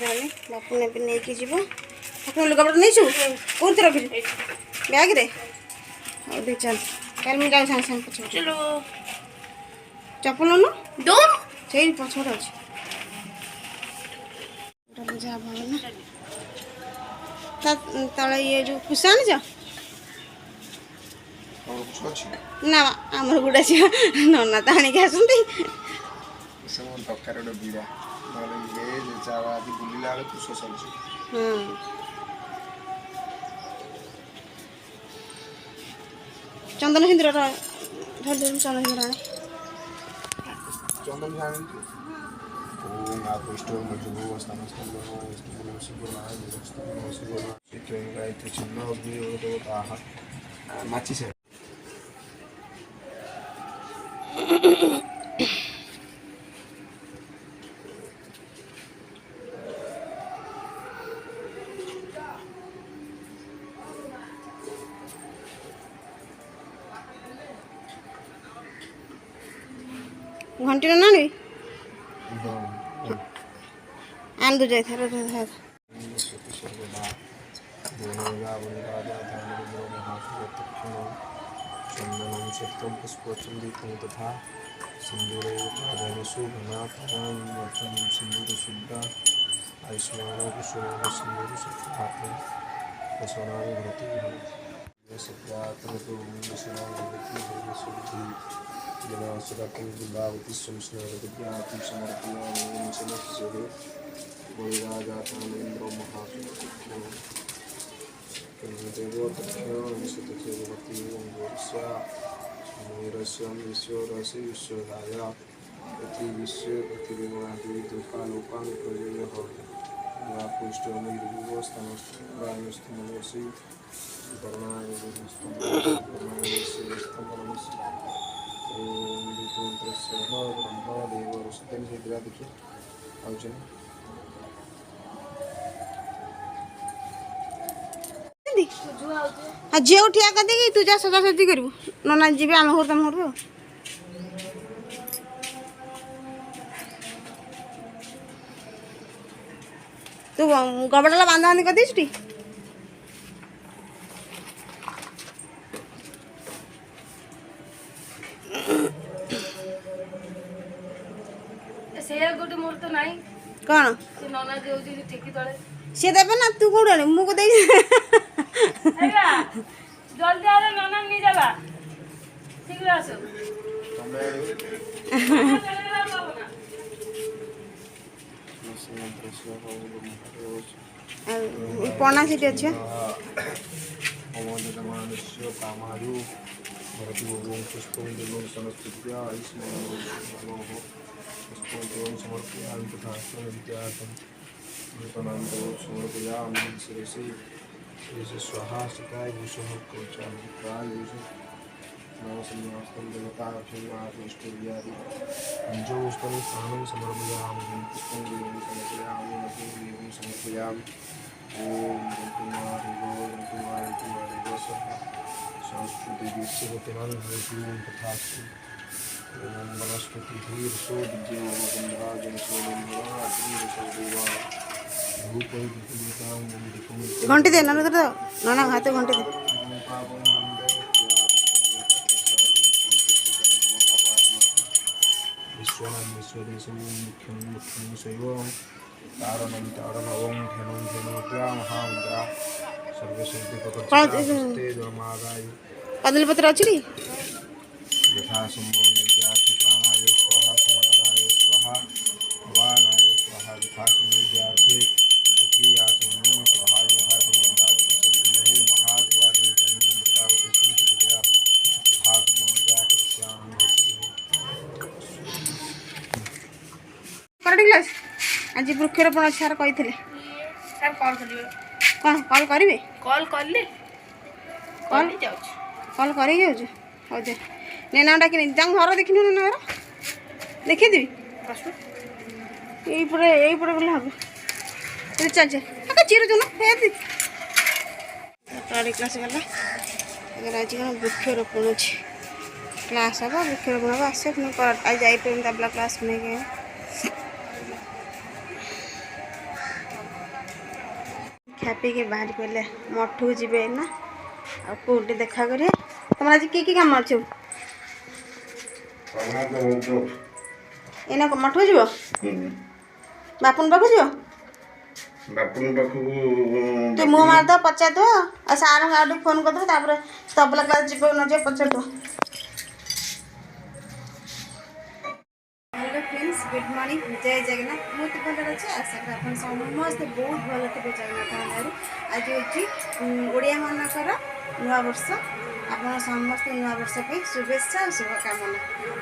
बापू ने भी नहीं कि जीव बापू लुगापट नहीं छु कौन रखी बैग रे और दे चल कल मैं जाऊ संग संग पछ चलो चप्पल नो दो सेही पछड़ अछि उठा जा भाव ना ता तळे ये जो कुसान जा और कुछ अछि ना हमर गुडा छी नन्ना ताणी के आसुंती समन टक्कर ड बिड़ा माने ये जे चावा आदि बुलिला रे तू सोसल छी चंदन हिंद्र धर धर चंदन हिंद्र आने चंदन जाने की ओम आपुष्टो मधु अस्थानस्तंभो स्तंभो सिगुणाय स्तंभो सिगुणाय चित्रंगाय चिन्ह अग्नि और ताहा माची से घंटी ना नहीं आन दो जाए थारा था चंदनं सत्यं पुष्पचंदितं तथा सिंदूरेषु घनाथं सिंदूरशुद्धा आयुष्मानो कुसुमानो सिंदूरशुद्धात्मं वसनानि भवति सत्यात्मको वसनानि शुद्धि जलासुरकं गुलावती संस्नरविद्याति समर्पयामि समस्ये वैराजातानेन्द्रो महासुखो देवो तथ्यो निषिद्धवती ओंगोरस्या मेरस्यं ईश्वरस्य ईश्वराय अति विश्व अति विमादि दुःखालोकान् प्रजयः वापुष्टमन्दिरवस्थानस्थानस्थमनसि वर्णाय स्तम्भनमसि ओम विपुत्रस्य ब्रह्म देव ऋषितेन से गिरा देखिए आउचन हाँ झील उठिया कर देगी तू जा सजासजी करू नना जी आम घर तुम घर तू गबड़ा बांधा बांधी कर दी गोटे मोर तो नहीं कौन से नना देउजी ठेकी तळे से देबे ना तू कोड आने मुको दे आइबा जल्दी आले नना नि जाबा शीघ्र आसो पना सीट अच्छे अमोदमानस्य कामायु भरति ओम पुष्पं देवं संस्कृत्या आयुष्मानो पुष्पं समर्पयामि तथा विद्यार्थं नूतनान्तो समर्पयामि शिरसि शिरसि स्वाहा शिकाय भूषः कवचाय भूषः नवसंयास्तं देवताक्षमाष्टव्यादि पंचोष्टं स्थानं समर्पयामि पुष्पं देवं समर्पयामि नमो देवं समर्पयामि ओम ऋतुमारि संस्कृति विश्ववतमान भवतु तथास्तु ओम वनस्पति धीरसो विद्यो वंदना जनसोमंदना अग्निरसोदेवा भूपति देवतां वंदितुं घंटी दे नाना हाथे घंटी दे विश्वनां विश्वदेशं मुख्यं मुख्यं शैवं तारणं तारणवं धेनुं धेनुत्या महामुद्रा सर्वसिद्धिपकर्ते जमागायु कदली पत्र अच्छी यथा संभव नैत्यार्थ प्राणाय स्वाहा समानाय स्वाहा भवानाय स्वाहा यथा नैत्यार्थे प्रक्रियाचरणं स्वाहा यथा वृंदावती सविमहे महाद्वारे तन्मे वृंदावती संस्कृत्या यथा संभव कर क्लास आज वृक्षरोपण सार कही सर कॉल करिवे कौन कॉल करेंगे कॉल करले कॉल जाउछ कॉल कर हो जा नेना डाक घर देखनी ना घर देखी देवी यही पड़े गले हम चल चल चिर जो ना क्लास गला आज कौन वृक्षरोपण अच्छे क्लास हम वृक्षरोपण हम आस आज जापर तबला क्लास नहीं खा पी के बाहर पड़े मठू जी ना आउटे देखा करें तुम आज कि कम अच्छे एना मठू जीव बापुन पाख जीव बापुन पाखु तू मुँह मारद पचार दो सार आउट फोन करदे तबला क्लास जीव न जाए पचार दो हेलो फ्रेंड्स गुड मॉर्निंग जय जगन्नाथ बहुत भल अच्छे आशा करी आप समस्त बहुत भल थे जगन्नाथ दयारू आज हूँ ओडिया मानकर नुआ वर्ष आप समस्त नुआ वर्ष पे शुभेच्छा और शुभकामना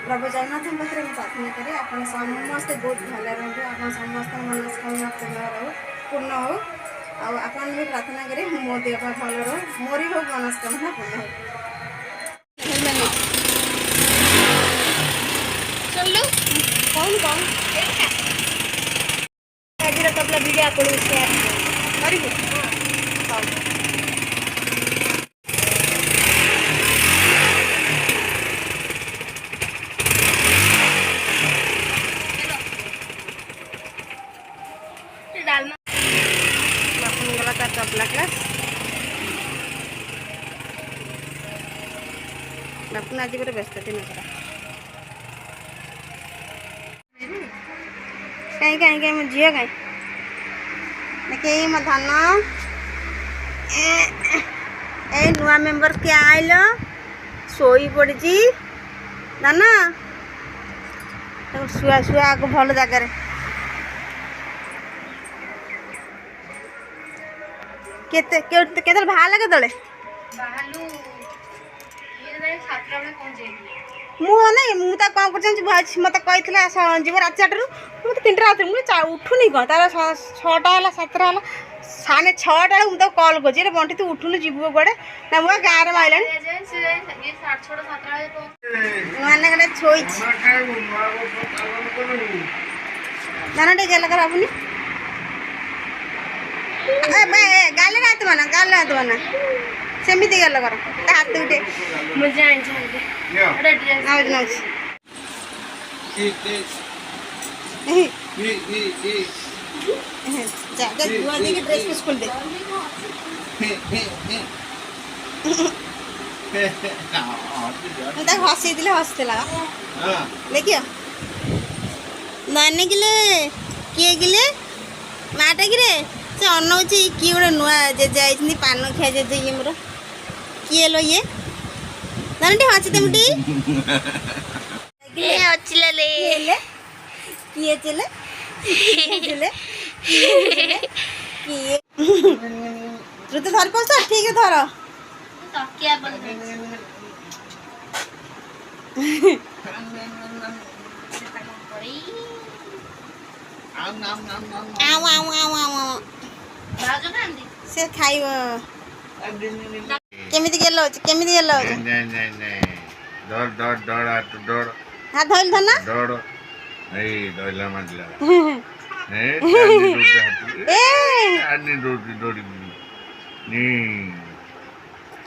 प्रभु जगन्नाथ पाखे प्रार्थना करें आप समस्त बहुत भल रुँ आप समस्त मनस्कामना पूर्ण हो आप भी प्रार्थना करें मो देह भल रो मोरी हो मनस्कामना पूर्ण हो कौन कौन आज तबला वीडियो आपको शेयर करेंगे तबला क्लास बापू आज गोटे व्यस्त दिन सारा कहीं कहीं कहीं मैं झील कहीं देखिए मो धन ए नुआ मेम्बर क्या आइल शोई पड़ी धन शुआ शुआ आग भल जगार केते बाहर लगे तले मुझे मुझे कौन कर मत कही जीव रात 4 मुझे 3 मुझे उठुनी कौन तार 6टा है 7टा है 6:30 मुझे कल कर बंटी तू उठुनु जीव कड़े ना मुझे गाँव में आइला मैंने गए छोई दाना टे गेल कर आपनी गाले हाथ बना सेमती गल कर हाथ उठे ड्रेस खोल दे हसी हसला देखियो नानी गिले किए गिले माटा गिरे से अनौची किए गोटे नुआ जेजे पान खिया जेजे ये मोर किए लो ये नानी हसी तेमटी किए चले तू तो धर पास ठीक है धर से खाइब केमिति गेल हाथ धइल था ना डोला मारला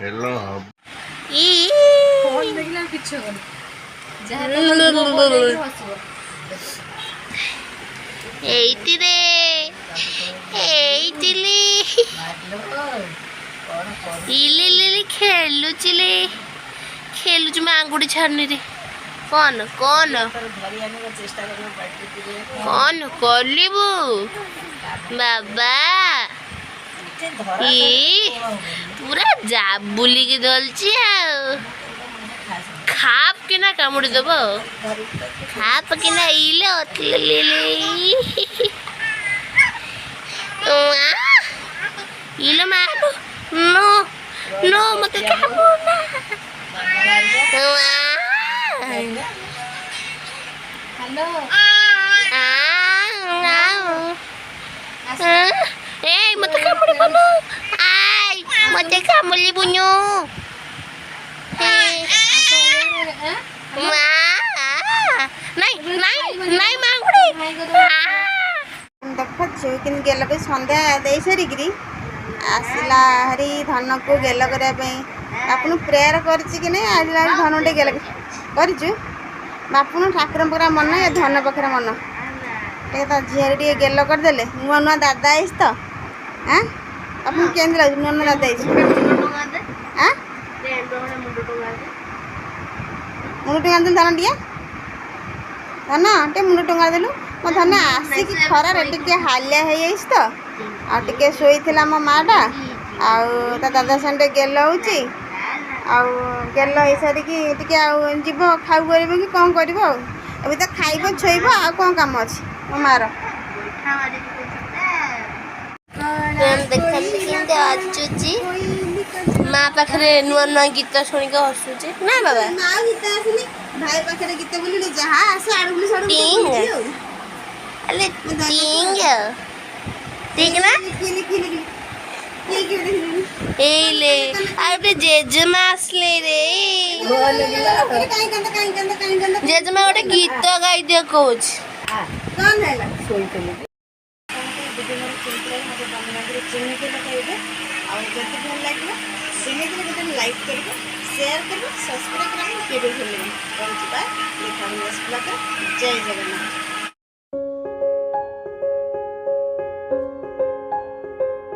हेलो खेलुच मैं आंगुठी छाड़नी रे कौन कौन कौन कलिबू बाबा पूरा जाबुली के धलची खाप के ना कामुड़ी दब खाप के ना इले इले मारो नो नो मते कामुना हेलो ए मते कामुड़ी बनो आई मते कामुली बुनु नहीं नहीं नहीं मांगुड़ी देख कि गेल को संध्या दे सारिकी आसला हरी धन को गेल करने बापू प्रेयर कर धन टे गेल कर बापू ठाकुर पाखे मन ये धन पाखे मन झील टे गेल करदे नुआ नुआ दादा आईस तो हाँ ଆପଣଙ୍କୁ କେମିତି ଲାଗୁଛି ନୂଆ ନୂଆ ଦାନ୍ତ ହେଇଛି ଆଁ ମୁଣ୍ଡ ଟଙ୍କା ଦେଲୁ ଧାନ ଟିକେ ଧାନ ଟିକେ ମୁଣ୍ଡ ଟଙ୍କା ଦେଲୁ ମୋ ଧାନ ଆସିକି ଖରାରେ ଟିକେ ହାଲିଆ ହେଇଯାଇଛି ତ ଆଉ ଟିକେ ଶୋଇଥିଲା ମୋ ମାଆଟା ଆଉ ତା ଦାଦା ସାଙ୍ଗେ ଗେଲ ହେଉଛି ଆଉ ଗେଲ ହେଇସାରିକି ଟିକେ ଆଉ ଯିବ ଖାଉ କରିବ କି କ'ଣ କରିବ ଆଉ ଏବେ ତ ଖାଇବ ଛୋଇବ ଆଉ କ'ଣ କାମ ଅଛି ମୋ ମାଆର ଦେଖନ୍ତି କେମିତି ଆସୁଛି ମା ପାଖରେ ନୂଆ ନୂଆ ଗୀତ ଶୁଣିକି ହସୁଛି ନା ବାବା ମା ଗୀତ ଆସୁନି ଭାଇ ପାଖରେ ଗୀତ ବୋଲିଲେ ଯାହା ଆସେ ଆଡୁ ବୋଲି ସାଡୁ ଟିଙ୍ଗ ଆଲେ ଟିଙ୍ଗ ଠିକ ନା ଏଇଲେ ଆଉ ଗୋଟେ ଜେଜେମା ଆସିଲେ ରେ ଜେଜେମା ଗୋଟେ ଗୀତ ଗାଇଦିଅ କହୁଛି ଆଉ ଯଦି ଭଲ ଲାଗିବ ସେମିତିରେ ଗୋଟେ ଲାଇକ୍ କରିବ ସେୟାର କରିବ ସବସ୍କ୍ରାଇବ୍ କରିବ କେବେ ଭୁଲିବନି ରହୁଛି ବା ଦେଖା ଜୟ ଜଗନ୍ନାଥ।